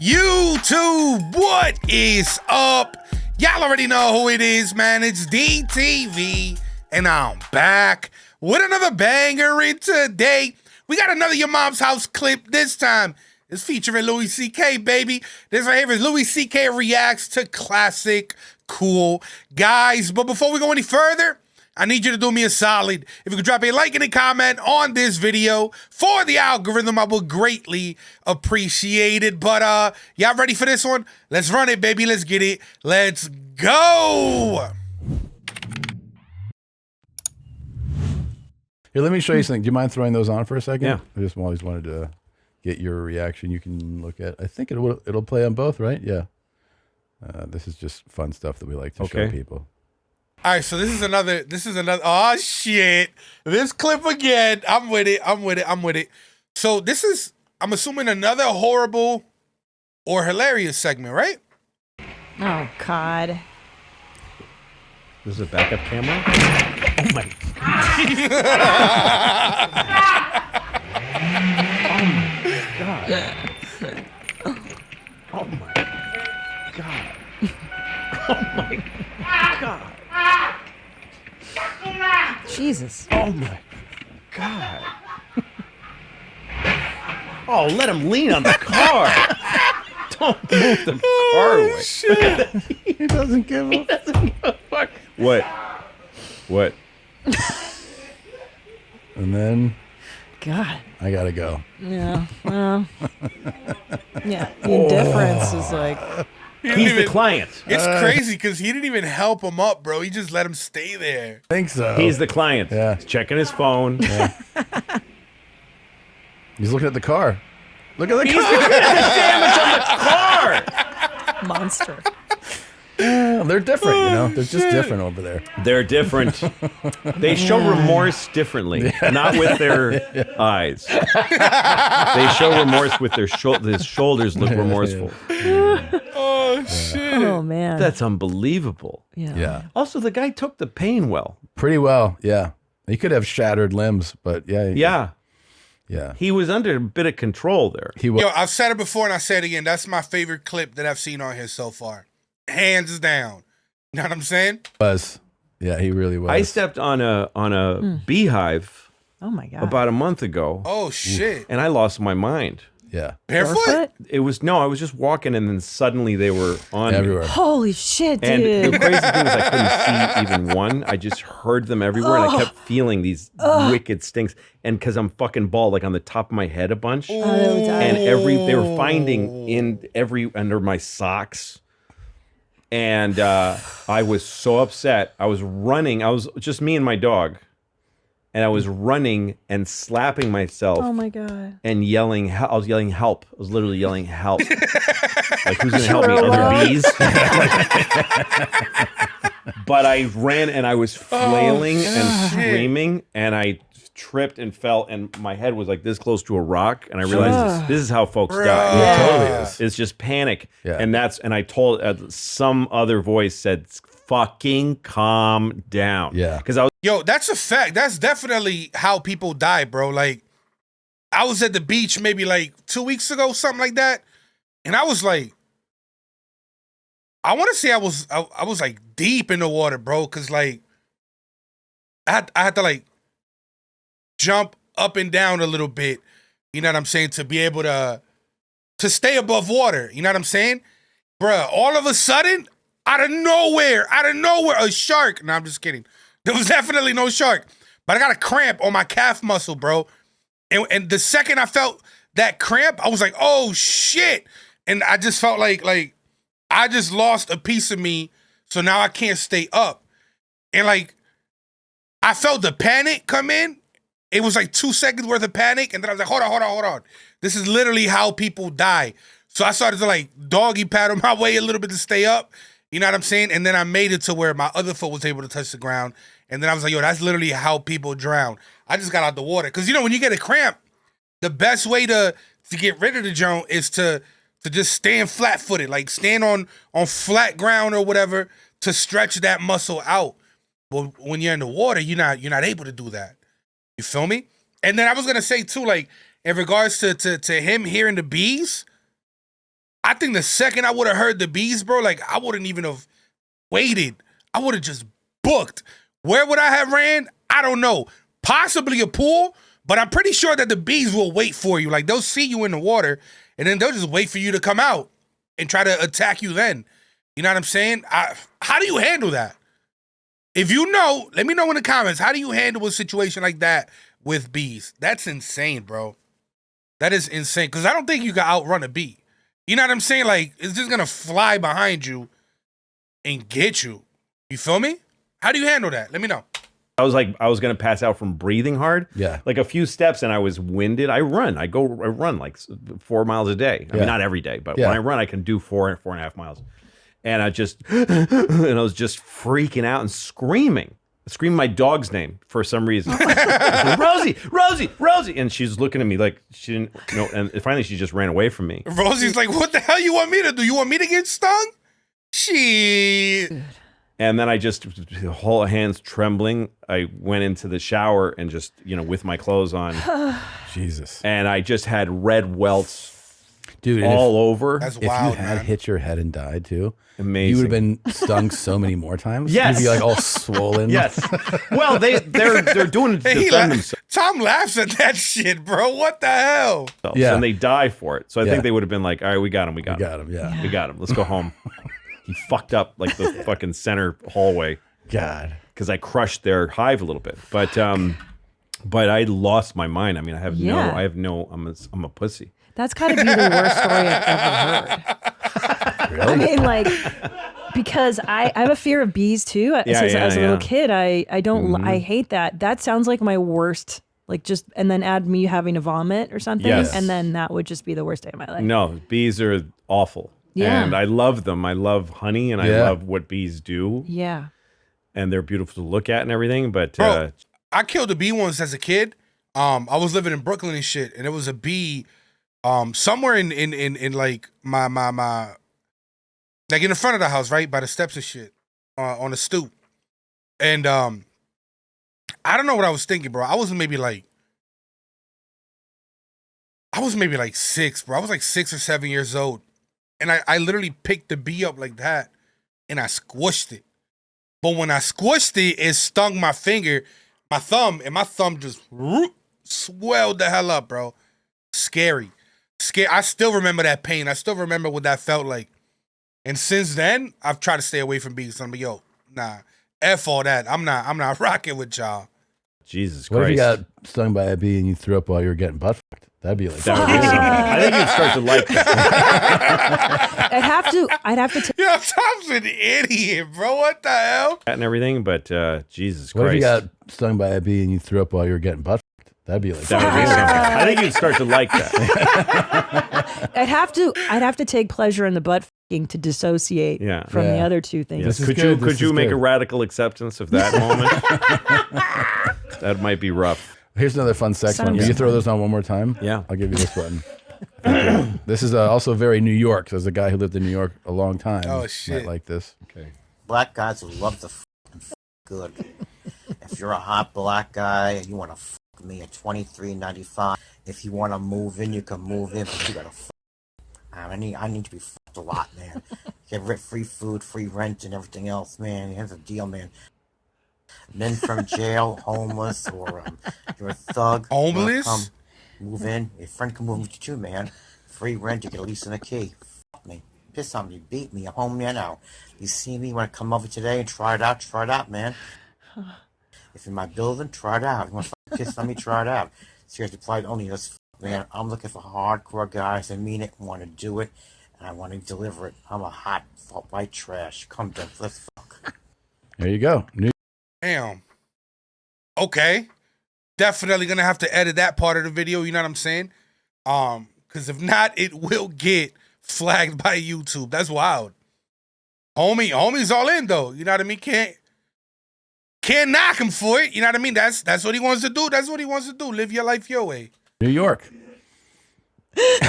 YouTube, what is up? Y'all already know who it is, man. It's DTV, and I'm back with another banger. And today, we got another Your Mom's House clip. This time, it's featuring Louis C.K., baby. This right here is Louis C.K. reacts to classic cool guys. But before we go any further, I need you to do me a solid. If you could drop a like and a comment on this video for the algorithm, I would greatly appreciate it. But y'all ready for this one? Let's run it, baby. Let's get it. Let's go. Here, let me show you something. Do you mind throwing those on for a second? Yeah. I just always wanted to get your reaction. You can look at. I think it'll play on both, right? Yeah. This is just fun stuff that we like to show people. All right, so this is another, oh shit. This clip again. I'm with it. So this is, I'm assuming, another horrible or hilarious segment, right? Oh, God. This is a backup camera? Oh my God. Oh my God. Oh my God. Jesus. Oh my God. Oh, let him lean on the car. Don't move the car away. Shit. He doesn't give a Fuck. What? And then God. I gotta go. Yeah. Well. Yeah. The indifference is like. He's the client. It's crazy because he didn't even help him up, bro. He just let him stay there. I think so. He's the client. Yeah. He's checking his phone. Yeah. He's looking at the car. Look at the He's car. looking at the damage on the car. Monster. They're different, you know. They're just different over there. They're different. They show remorse differently, not with their eyes. They show remorse with their shoulders look remorseful. Oh, shit. Oh, man. That's unbelievable. Yeah. Also, the guy took the pain well. Pretty well, yeah. He could have shattered limbs, but yeah. Yeah. He was under a bit of control there. He was. Yo, I've said it before and I say it again. That's my favorite clip that I've seen on here so far. Hands down. You know what I'm saying? Yeah, he really was. I stepped on a beehive Oh, my God. about a month ago. Oh, shit. And I lost my mind. Yeah. Barefoot? It was, no, I was just walking and then suddenly they were on me. Everywhere. Holy shit, And dude. the crazy thing is I couldn't see even one. I just heard them everywhere, and I kept feeling these wicked stinks. And because I'm fucking bald, like on the top of my head a bunch. And they were finding under my socks. And I was so upset. I was running. I was just me and my dog. And I was running and slapping myself. Oh, my God. And yelling. I was yelling help. I was literally yelling help. Like, who's gonna help me? Other bees? But I ran and I was flailing and screaming, and I tripped and fell, and my head was like this close to a rock, and I realized this is how folks die. It totally is. It's just panic. Yeah. And I told some other voice said, fucking calm down. Yeah. Because I was Yo, that's a fact. That's definitely how people die, bro. Like, I was at the beach maybe like 2 weeks ago, something like that. And I was like, I want to say I was like deep in the water, bro. Cause like, I had to like jump up and down a little bit. You know what I'm saying? To be able to stay above water. You know what I'm saying? Bruh, all of a sudden, out of nowhere, a shark. No, I'm just kidding. There was definitely no shark. But I got a cramp on my calf muscle, bro. And the second I felt that cramp, I was like, oh, shit. And I just felt like I just lost a piece of me, so now I can't stay up. And, like, I felt the panic come in. It was like 2 seconds worth of panic, and then I was like, hold on. This is literally how people die. So I started to, like, doggy paddle my way a little bit to stay up. You know what I'm saying? And then I made it to where my other foot was able to touch the ground. And then I was like, yo, that's literally how people drown. I just got out the water. Because, you know, when you get a cramp, the best way to get rid of the joint is to just stand flat-footed. Like, stand on flat ground or whatever to stretch that muscle out. But when you're in the water, you're not able to do that. You feel me? And then I was going to say, too, like, in regards to him hearing the bees, I think the second I would have heard the bees, bro, like I wouldn't even have waited. I would have just booked. Where would I have ran? I don't know. Possibly a pool, but I'm pretty sure that the bees will wait for you. Like they'll see you in the water and then they'll just wait for you to come out and try to attack you then. You know what I'm saying? How do you handle that? If you know, let me know in the comments. How do you handle a situation like that with bees? That's insane, bro. That is insane. Because I don't think you can outrun a bee. You know what I'm saying? Like, it's just going to fly behind you and get you. You feel me? How do you handle that? Let me know. I was going to pass out from breathing hard. Yeah. Like a few steps and I was winded. I run like 4 miles a day. I mean, not every day, but when I run, I can do 4.5 miles. And I just, and I was just freaking out and screaming my dog's name for some reason. Rosie, Rosie, Rosie. And she's looking at me like she didn't know. And finally she just ran away from me. Rosie's like, what the hell you want me to do? You want me to get stung? Shit. And then I just, whole hands trembling, I went into the shower and just, with my clothes on. Jesus. And I just had red welts, dude, all over. That's if wild, you had man. hit your head and died too, amazing. You would have been stung so many more times. Yes. You'd be like all swollen. Yes. Well, they're doing it to defend themselves. Tom laughs at that shit, bro. What the hell? Yeah. And they die for it. So I think they would have been like, all right, we got him. We got him. Yeah. We got him. Let's go home. He fucked up like the fucking center hallway. God. Because I crushed their hive a little bit. But I lost my mind. I mean, I'm a pussy. That's got to be the worst story I've ever heard. Really? I mean, like, because I have a fear of bees too. As a little kid, I don't, I hate that. That sounds like my worst, like and then add me having to vomit or something. Yes. And then that would just be the worst day of my life. No, bees are awful. Yeah. And I love them. I love honey and I love what bees do. Yeah. And they're beautiful to look at and everything. But bro, I killed a bee once as a kid. I was living in Brooklyn and shit, and it was a bee somewhere in like my like in the front of the house, right by the steps and shit, on the stoop. And I don't know what I was thinking, bro. I was maybe like 6, bro. I was like 6 or 7 years old. And I literally picked the bee up like that and I squished it. But when I squished it, it stung my finger, my thumb, and my thumb just swelled the hell up, bro. Scary. I still remember that pain. I still remember what that felt like. And since then, I've tried to stay away from bees. I'm like, yo, nah, F all that. I'm not rocking with y'all. Jesus Christ. What if you got stung by a bee and you threw up while you were getting butt fucked? That'd be like that would be something. I think you'd start to like that. I'd have to Yo, Tom's an idiot, bro. What the hell? And everything, but Jesus What Christ. if you got stung by a bee and you threw up while you were getting butt fucked? That'd be like that would be something. I think you'd start to like that. I'd have to take pleasure in the butt fucking to dissociate from the other two things. Yes. This is Could you make good. a radical acceptance of that moment? That might be rough. Here's another fun sex one. Will you throw those on one more time? Yeah. I'll give you this one. Okay. This is also very New York. So as a guy who lived in New York a long time, Oh, shit. might like this. Okay. Black guys who love to good. If you're a hot black guy and you want to fuck me at $23.95, if you want to move in, you can move in, but you gotta fuck. I need to be fucked a lot, man. Get free food, free rent, and everything else, man. Here's the deal, man. Men from jail, homeless, or you're a thug. Homeless? Come move in. Your friend can move with you too, man. Free rent, you get a lease and a key. Fuck me. Piss on me, beat me. I'm home now. You see me, you want to come over today and try it out, man. If you're in my building, try it out. If you want to piss on me, try it out. Seriously, probably only this, man. I'm looking for hardcore guys that mean it, want to do it, and I want to deliver it. I'm a hot white trash. Come down, let's fuck. There you go. Damn. Okay. Definitely gonna have to edit that part of the video, you know what I'm saying? Because if not, it will get flagged by YouTube. That's wild. Homie's all in though. You know what I mean? Can't knock him for it. You know what I mean? That's what he wants to do. That's what he wants to do. Live your life your way. New York. Look,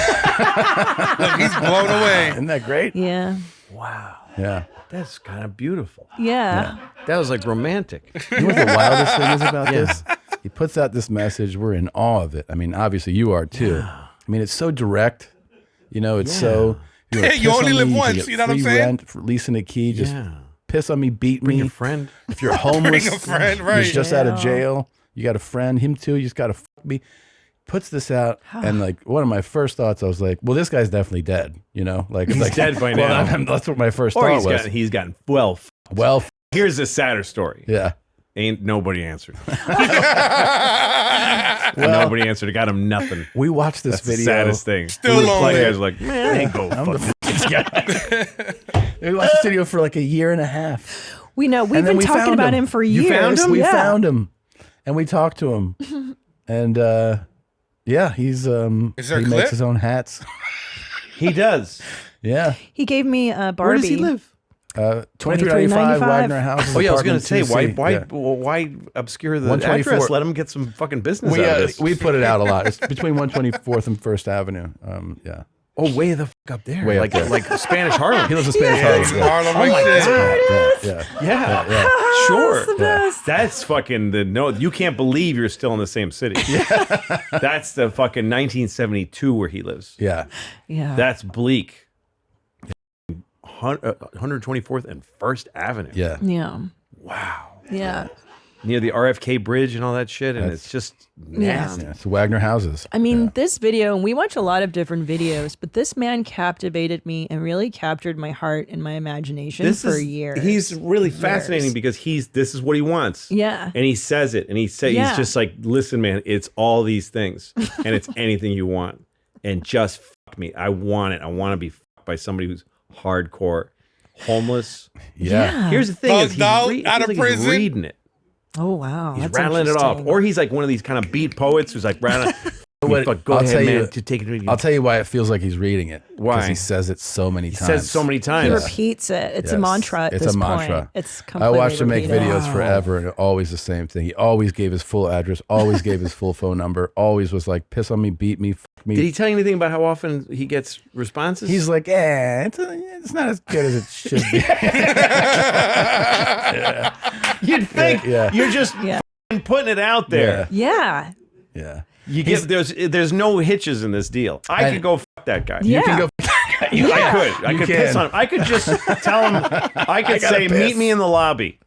he's blown away. Isn't that great? Yeah. Wow. Yeah. That's kind of beautiful. Yeah. That was like romantic. You know what the wildest thing is about this? He puts out this message. We're in awe of it. I mean, obviously you are too. I mean, it's so direct. You know, it's so wanna You piss only on live me, once, get you know what I'm free saying? rent for leasing a key. Just piss on me, beat Bring me. your friend. If you're homeless, Bring a friend, right. you're just out of jail. You got a friend, him too. You just got to fuck me. Puts this out, and like one of my first thoughts, I was like, "Well, this guy's definitely dead." You know, like He's dead by now. That's what my first Or thought was. he's gotten Well, here's a sadder story. yeah. Ain't nobody answered. Well, Nobody answered. It got him nothing. we watched this That's the video. saddest thing. Still lonely. I was like, man, I ain't go I'm fuck the guy. We watched this video for like a year and a half. We know. We've And then been we talking found about him. him for You years. found him? We Yeah. found him, and we talked to him, and yeah, he's there he a clip? makes his own hats. He does. Yeah, He gave me a Barbie. Where does he live? 2395 Wagner House. Oh yeah, I was gonna say apartment 2C. why obscure the 124. address? Let him get some fucking business We out of this. we put it out a lot. It's between 124th and First Avenue. Yeah, Oh, way the fuck up there. Way up like there. like Spanish Harlem. he lives in Spanish Yeah, Harlem. it's Harlem like my shit. Yeah, Yeah, sure. the best. That's fucking you can't believe you're still in the same city. Yeah. That's the fucking 1972 where he lives. yeah. Yeah. That's bleak. 124th and First Avenue. Yeah. yeah. Wow. Yeah. Near the RFK bridge and all that shit, and it's just nasty. Yeah, it's Wagner houses. I mean, this video, and we watch a lot of different videos, but this man captivated me and really captured my heart and my imagination for years. He's really fascinating because this is what he wants. Yeah. And he says it, and he's just like, listen, man, it's all these things, and it's anything you want, and just fuck me. I want it. I want to be fucked by somebody who's hardcore, homeless. Yeah. Here's the thing: is Bugged out, it out feels of like he's prison. reading it. Oh, wow. He's That's rattling it off, interesting. or he's like one of these kind of beat poets who's like rattling. What- But go I'll ahead, tell man. you- To take it. I'll tell you why it feels like he's reading it. Why? Because he says it so many He times. says so many He times. repeats it. It's a Yes. mantra at It's this a mantra. point. It's I completely watched him make repeated. videos forever, and always the same thing. He always gave his full address, always gave his full phone number, always was like, piss on me, beat me, fuck me. Did he tell you anything about how often he gets responses? He's like, it's not as good as it should be. You'd think Yeah. you're just Yeah. f***ing putting it out there. Yeah. Yeah. You get there's no hitches in this deal. I could go fuck that guy. Yeah. You can go. I You could can. piss on him. I could just tell him. I could gotta say, piss. meet me in the lobby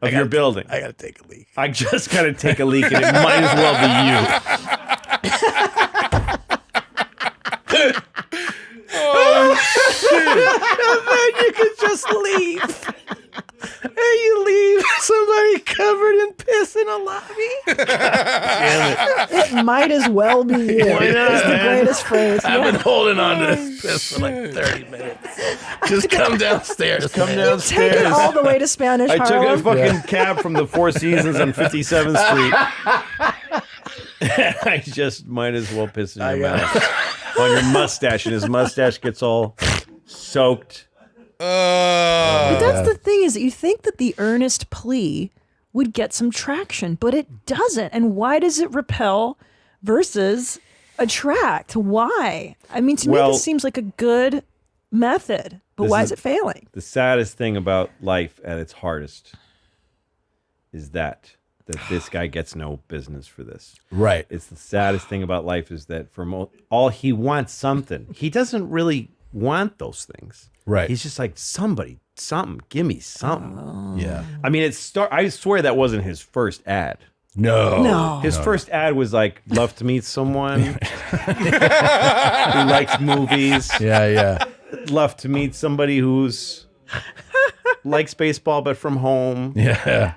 of your building. I gotta take a leak. I just gotta take a leak, and it might as well be you. You could just leave. And you leave somebody covered in piss in a lobby. It might as well be you. Why not, It's the man? greatest phrase. I've been holding on to this piss for like 30 minutes. Just come downstairs. Come Take it downstairs. all the way to Spanish I took a Harlem. fucking cab from the Four Seasons on 57th Street. I just might as well piss in your mouth on your mustache, and his mustache gets all soaked. But that's the thing, is that you think that the earnest plea would get some traction, but it doesn't. And why does it repel versus attract? Why? I mean, to me, Well, this seems like a good method, but why is it failing? The saddest thing about life at its hardest is that this guy gets no business for this. Right. It's the saddest thing about life is that for all he wants something. He doesn't really want those things. Right. He's just like, something, give me something. Yeah. I mean, I swear that wasn't his first ad. No. His first ad was like, love to meet someone who likes movies. Yeah. Love to meet somebody who's likes baseball but from home. Yeah.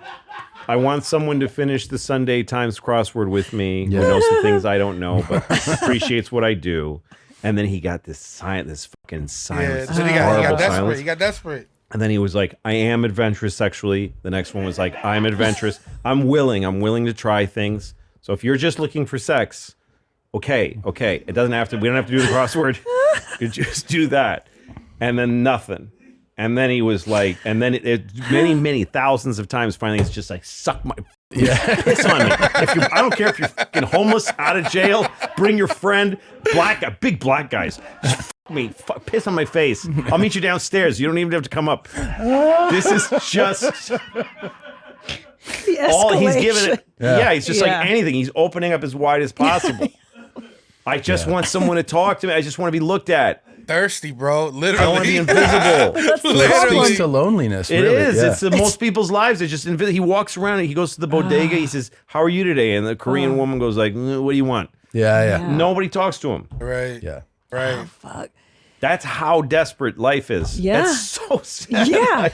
I want someone to finish the Sunday Times crossword with me, Yeah. who knows the things I don't know but appreciates what I do. And then he got this fucking silence. Then he horrible got desperate. silence. He got desperate. And then he was like, I am adventurous sexually. The next one was like, I'm adventurous. I'm willing to try things. So if you're just looking for sex, okay. We don't have to do the crossword. You just do that. And then nothing. And then he was like, and then many thousands of times finally it's just like, suck my piss on me. I don't care if you're fucking homeless, out of jail, bring your friend, big black guys. Just fuck me, piss on my face. I'll meet you downstairs. You don't even have to come up. This is just The all he's giving it. Yeah. Yeah, he's just Yeah. like anything. He's opening up as wide as possible. I just want someone to talk to me. I just want to be looked at. thirsty, bro. I want to be Literally. invisible. That's the It problem. speaks to loneliness. It really. is. Yeah. It's in most people's lives. It's just he walks around and he goes to the bodega. He says, "How are you today?" And the Korean woman goes like, "What do you want?" yeah. Nobody talks to him. Right. Yeah. Right. Fuck. That's how desperate life is. Yeah. That's so sad. Yeah.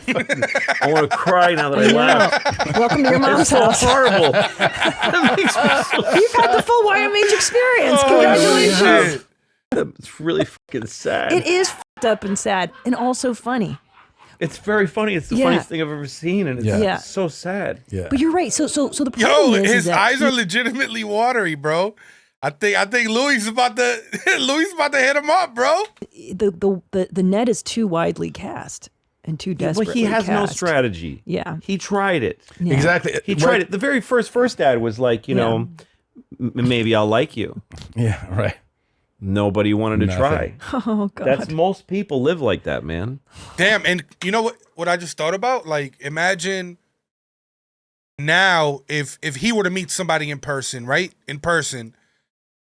I want to cry now that I laugh. Welcome to your mom's So house. horrible. That makes me so You've had the full YMH experience. Oh, Congratulations. shit. It's really fucking sad. It is fucked up and sad and also funny. It's very funny. It's the Yeah. funniest thing I've ever seen, and it's Yeah. so sad. Yeah. But you're right. So the Yo, problem is his that eyes are legitimately watery, bro. I think Louis is about to hit him up, bro. the net is too widely cast and too Well, desperately he has no cast. strategy. Yeah. He tried it. Yeah. Exactly. He tried it. The very first ad was like, you know, maybe I'll like you. Yeah. Right. Nobody wanted to try. Oh God. That's most people live like that, man. Damn, and you know what I just thought about? Like, imagine now if he were to meet somebody in person, right? In person,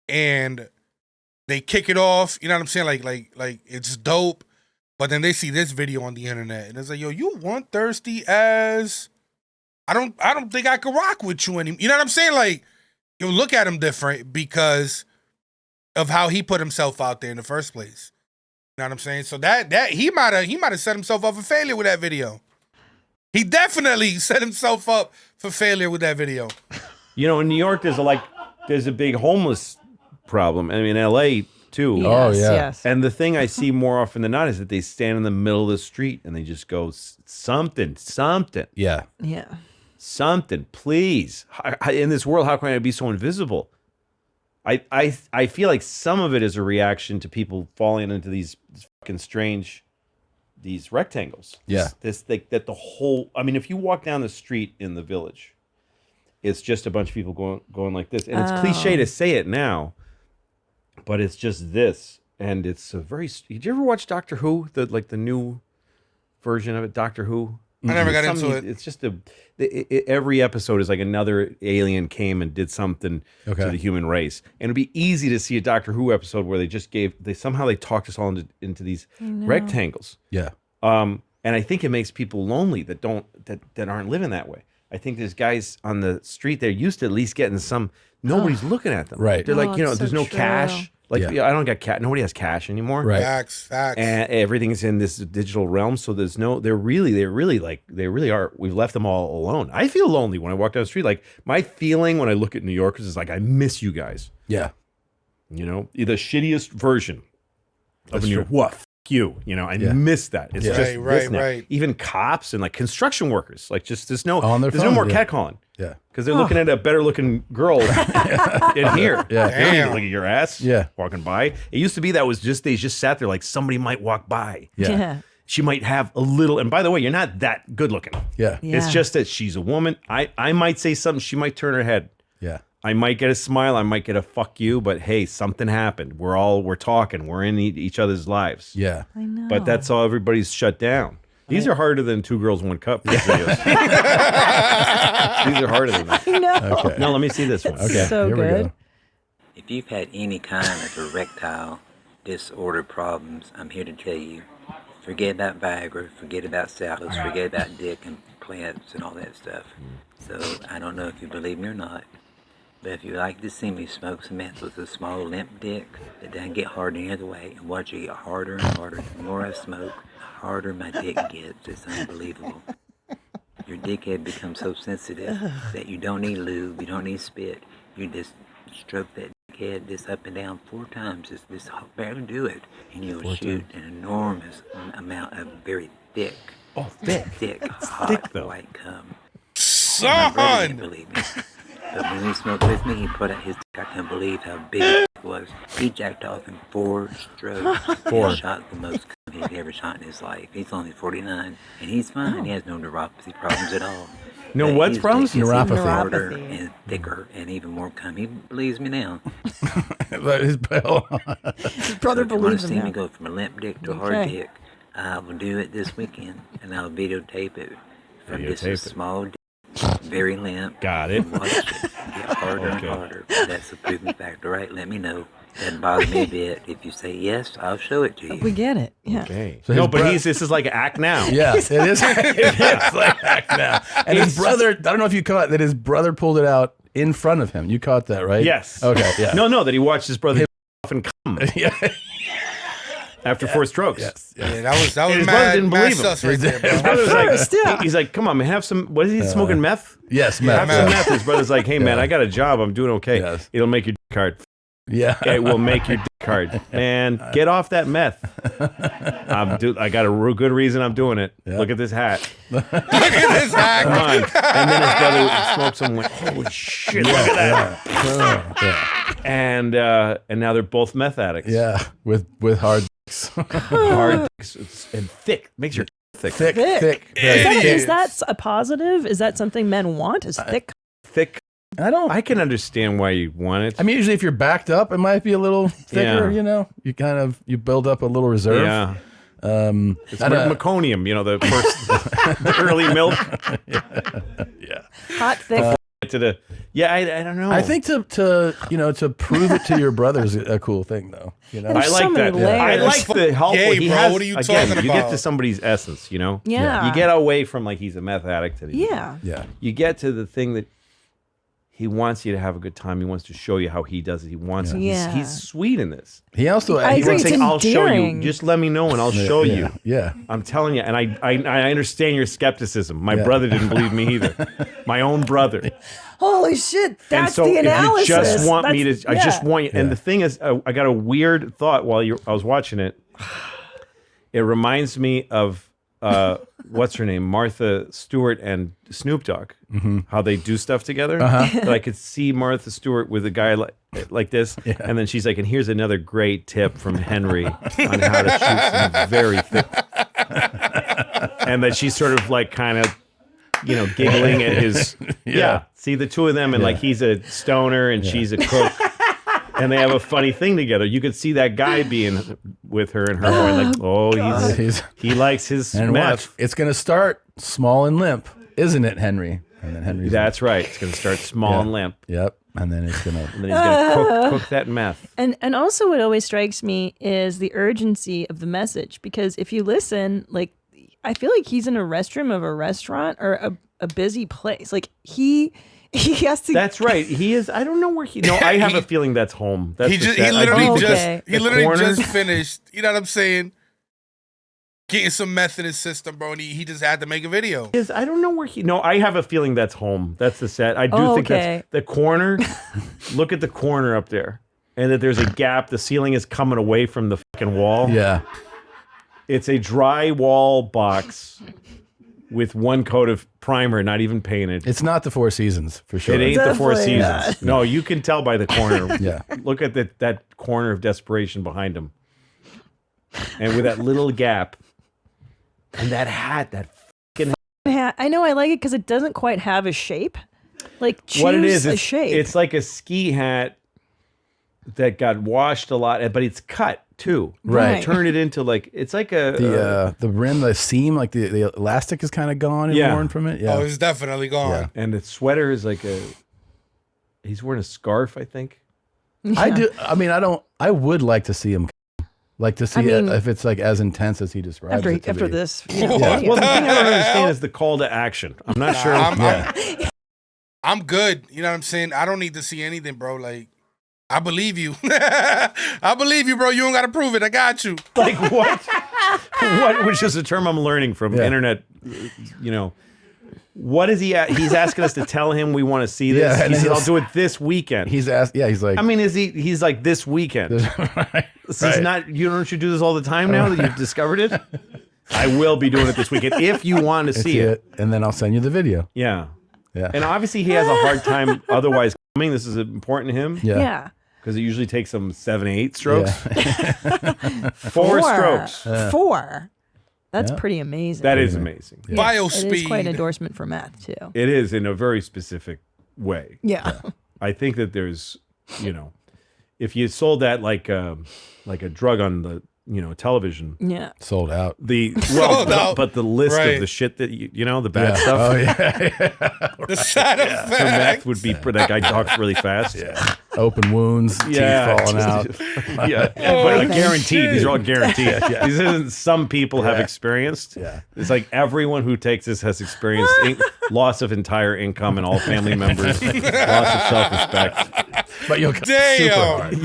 and they kick it off, you know what I'm saying? Like it's dope, but then they see this video on the internet and it's like, yo, you one thirsty ass. I don't think I could rock with you anymore. You know what I'm saying? Like, you look at him different because of how he put himself out there in the first place. You know what I'm saying? So that he might have set himself up for failure with that video. He definitely set himself up for failure with that video. You know, in New York, there's a big homeless problem. I mean, LA too. Yes, Oh, yeah. Yes. And the thing I see more often than not is that they stand in the middle of the street and they just go something, Yeah. Yeah. something, please. In this world, how can I be so invisible? I feel like some of it is a reaction to people falling into these fucking strange, these rectangles. Yeah. This like that the whole. I mean, if you walk down the street in the Village, it's just a bunch of people going like this, and it's cliche to say it now, but it's just this, and it's a very. Did you ever watch Doctor Who? The new version of it, Doctor Who. I never got Something- into it. It's just every episode is like another alien came and did something to the human race, and it'd be easy to see a Doctor Who episode where they somehow talked us all into these rectangles. Yeah. And I think it makes people lonely that aren't living that way. I think there's guys on the street they're used to at least getting some. Nobody's looking at them. Right. They're like, Oh, it's there's so no true. cash. Like Yeah. I don't got cash. Nobody has cash anymore. Right. Facts. And everything's in this digital realm, so there's no. They really are. We've left them all alone. I feel lonely when I walk down the street. Like my feeling when I look at New Yorkers is like I miss you guys. Yeah. You know, the shittiest version of New York. true. What? F- you. You know, I Yeah. miss that. It's Yeah. just Right, this now. right. Even cops and like construction workers. Like just there's no On their there's no phone, more yeah. catcalling. Yeah. Because they're looking at a better looking girl in here. Yeah. They don't even Damn. look at your ass. Yeah. Walking by. It used to be that was just they just sat there like somebody might walk by. Yeah. She might have a little, and by the way, you're not that good looking. Yeah. Yeah. It's just that she's a woman. I might say something, she might turn her head. Yeah. I might get a smile, I might get a fuck you, but hey, something happened. We're talking, we're in each other's lives. Yeah. I know. But that's all everybody's shut down. These are harder than 2 Girls, 1 Cup videos. These are harder than that. No. Okay. No, let me see this one. Okay. So Here we good. go. If you've had any kind of erectile disorder problems, I'm here to tell you, forget about Viagra, forget about salads, forget about dick implants and all that stuff. So I don't know if you believe me or not, but if you like to see me smoke some meth with a small limp dick that doesn't get hard any other way, and watch it get harder and harder, the more I smoke, the harder my dick gets. It's unbelievable. Your dickhead becomes so sensitive that you don't need lube, you don't need spit. You just stroke that dickhead just up and down 4 times. Just barely do it, and you'll shoot an enormous amount of very thick, hot though. white cum. My brother didn't Son. believe me. But when he smoked with me, he put out his dick. I couldn't believe how big it was. He jacked off in 4 strokes. 4. He shot the most cum he'd ever shot in his life. He's only 49, and he's fine. He has no neuropathy problems at all. No But what his problems? dick is even Neuropathy. harder Neuropathy. and thicker and even more cum. He believes me now. But his Brother So if you want believes to him see me now. go from a limp dick to a hard Okay. dick, I will do it this weekend, and I'll videotape it from just a Videotape it. small dick, very limp. Got it. And watch it get harder Okay. and harder. That's a proven fact. All right, let me know. Doesn't bother me a bit. If you say yes, I'll show it to you. We get it. Yeah. Okay. So no, his but bro- this is like act now. Yeah, it is. It is like act now. And his brother, I don't know if you caught that his brother pulled it out in front of him. You caught that, right? Yes. Okay, yeah. No, that he watched his brother off and come Yeah. after 4 strokes. Yes. Yeah, that was his brother mad, didn't mad believe him. sus right there, His bro. brother's first, like, yeah. he's like, come on, man, have some. What is he smoking? Meth? Yes, Have Matt. some meth. His brother's like, hey, man, I got a job. I'm doing okay. Yes. It'll make your dick hard. Yeah. It will make your dick hard. Man, get off that meth. I got a real good reason I'm doing it. Yeah. Look at this hat. Look at this hack. Come on. And then his brother smoked some. Went, holy shit! Look at that. Yeah. And now they're both meth addicts. Yeah. With hard dicks. Hard dicks and thick. Makes your thick. thick. Is that a positive? Is that something men want? Is thick? Thick. I don't. I can understand why you want it. I mean, usually if you're backed up, it might be a little thicker. Yeah. You know, you build up a little reserve. Yeah. It's I don't- meconium, the first the early milk Yeah. Hot thick. to the. Yeah, I don't know. I think to prove it to your brother's a cool thing, though. You know. There's I like so many that. layers. I like the helpful. gay, He bro. has, What are you again, talking you get about? to somebody's essence, Yeah. You get away from like he's a meth addict. And Yeah. Yeah. You get to the thing that he wants you to have a good time. He wants to show you how he does it. He wants it. Yeah. He's sweet in this. He also. I he agree. wants It's to- I'll show you. endearing. Just let me know and I'll show you. Yeah. I'm telling you, and I understand your skepticism. My Yeah. brother didn't believe me either. My own brother. Holy shit! That's And so the if analysis. you just want me to, That's- I just yeah. want you. And the thing is, I got a weird thought while I was watching it. It reminds me of what's her name, Martha Stewart and Snoop Dogg, how they do stuff together. But I could see Martha Stewart with a guy like this, and then she's like, "And here's another great tip from Henry on how to shoot some very thick." And then she's sort of like kind of, giggling at his. Yeah. See the two of them, and like he's a stoner and she's a cook. And they have a funny thing together. You could see that guy being with her and her going like, "Oh, he likes his And meth." watch, it's going to start small and limp, isn't it, Henry? And then Henry's. That's right. It's going to start small and limp, Yep. And then it's going to. and then he's going to cook that meth. And also what always strikes me is the urgency of the message, because if you listen, like, I feel like he's in a restroom of a restaurant or a busy place. Like he has to. That's right. He is. I don't know where he. No, I have a feeling that's home. That's He the just set. he literally Oh, just okay. he The literally corner. just finished. You know what I'm saying? Getting some meth in his system, bro. And he just had to make a video. Is I don't know where he. No, I have a feeling that's home. That's the set. I do Oh, think okay. that's the corner. Look at the corner up there, and that there's a gap. The ceiling is coming away from the fucking wall. Yeah. It's a drywall box with one coat of primer, not even painted. It's not the Four Seasons, for sure. It ain't the Four Definitely Seasons. No, you can tell by the corner. Yeah. Look at that corner of desperation behind him, and with that little gap, and that hat, that hat. I know I like it because it doesn't quite have a shape. Like choose what it is. a It's, shape. it's like a ski hat that got washed a lot, but it's cut too. Right. Turn it into like it's like a The rim, the seam, like the elastic is kind of gone and Yeah. worn from it. Yeah. Oh, it's definitely gone. Yeah. and the sweater is like a. He's wearing a scarf, I think. I do. I mean, I would like to see him. Like to see mean, it if it's like as intense as he describes after it to after be. this. Yeah. Well, the thing I don't understand is the call to action. I'm not sure. I'm good. You know what I'm saying? I don't need to see anything, bro. Like, I believe you. I believe you, bro. You don't got to prove it. I got you. Like what? What? Which is a term I'm learning from Yeah. internet. What is he? He's asking us to tell him we want to see this. Yeah, and he said, he'll- "I'll do it this weekend." He's asked. Yeah, he's like. I mean, is he? He's like this weekend. right. This is not. Don't you do this all the time now that you've discovered it? I will be doing it this weekend if you want to see it. and then I'll send you the video. Yeah. Yeah. And obviously he has a hard time otherwise coming. This is important to him. Yeah. Yeah. Because it usually takes him 7, 8 strokes. Yeah. 4 strokes. 4. That's Yeah. pretty amazing. That is amazing. Yeah, Bio It is speed. quite an endorsement for math too. It is in a very specific way. Yeah. I think that there's, if you sold that like a drug on the, television, Yeah. Sold out. Sold out. but the list Right. of the shit that the bad Yeah. stuff. Oh yeah. The side The effects. meth would be that guy talks really fast. open wounds, teeth falling out. Yeah, but guaranteed. These are all guaranteed. These isn't some people have experienced. Yeah. It's like everyone who takes this has experienced loss of entire income and all family members, loss of self-respect. But you'll super hard.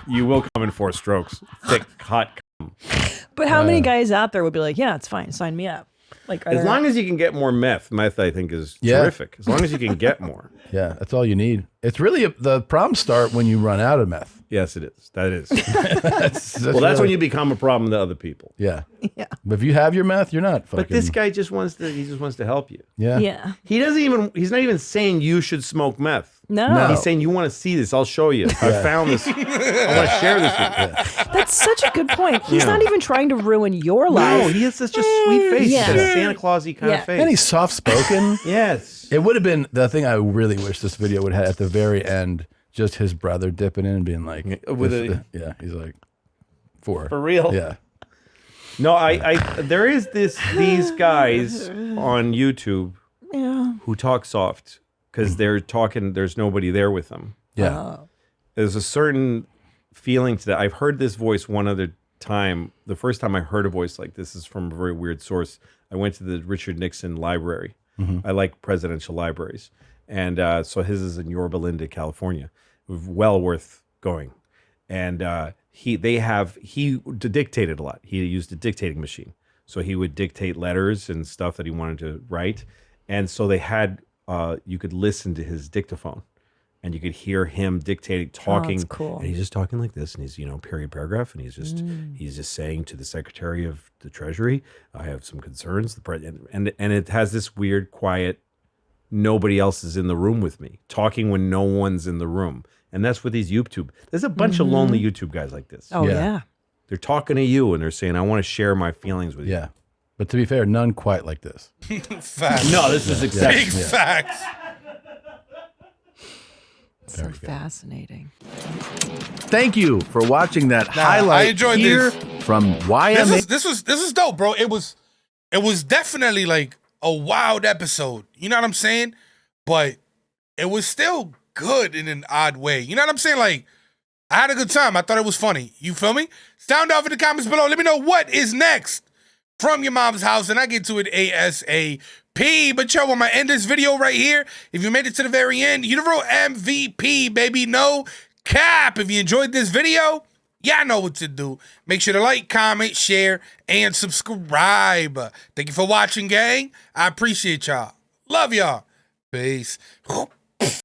You will come in 4 strokes. Thick, hot. But how many guys out there would be like, yeah, it's fine, sign me up? Like, As long as you can get more meth I think is terrific. As long as you can get more. Yeah, that's all you need. It's really the problems start when you run out of meth. Yes, it is. That is. That's That's when you become a problem to other people. Yeah. But if you have your meth, you're not fucking. But this guy just wants to help you. Yeah. Yeah. He's not even saying you should smoke meth. No. He's saying you want to see this. I'll show you. I found this. I want to share this with you. That's such a good point. He's not even trying to ruin your life. No, he has such a sweet face. Yeah. He's got a Santa Claus-y kind of face. And he's soft spoken. Yes. It would have been the thing I really wish this video would have at the very end, just his brother dipping in and being like, he's like, for real. Yeah. No, there is these guys on YouTube who talk soft because they're talking. There's nobody there with them. Yeah. There's a certain feeling to that. I've heard this voice one other time. The first time I heard a voice like this is from a very weird source. I went to the Richard Nixon Library. I like presidential libraries. And so his is in Yorba Linda, California. Well worth going. And he dictated a lot. He used a dictating machine. So he would dictate letters and stuff that he wanted to write. And so they had, you could listen to his dictaphone. And you could hear him dictating, talking. that's cool. And he's just talking like this. And he's, period, paragraph. And he's just saying to the Secretary of the Treasury, I have some concerns. And it has this weird, quiet, nobody else is in the room with me, talking when no one's in the room. And that's what these YouTube, there's a bunch of lonely YouTube guys like this. Oh, yeah. They're talking to you and they're saying, I want to share my feelings with you. Yeah. But to be fair, none quite like this. Facts. No, this is Big exceptional. facts. So fascinating. Thank you for watching that highlight I enjoyed here this. from YMH. This was dope, bro. It was definitely like a wild episode. You know what I'm saying? But it was still good in an odd way. You know what I'm saying? Like, I had a good time. I thought it was funny. You feel me? Sound off in the comments below. Let me know what is next from your mom's house, and I get to it ASAP. But yo, I'm gonna end this video right here. If you made it to the very end, you're the real MVP, baby. No cap. If you enjoyed this video, y'all know what to do. Make sure to like, comment, share, and subscribe. Thank you for watching, gang. I appreciate y'all. Love y'all. Peace.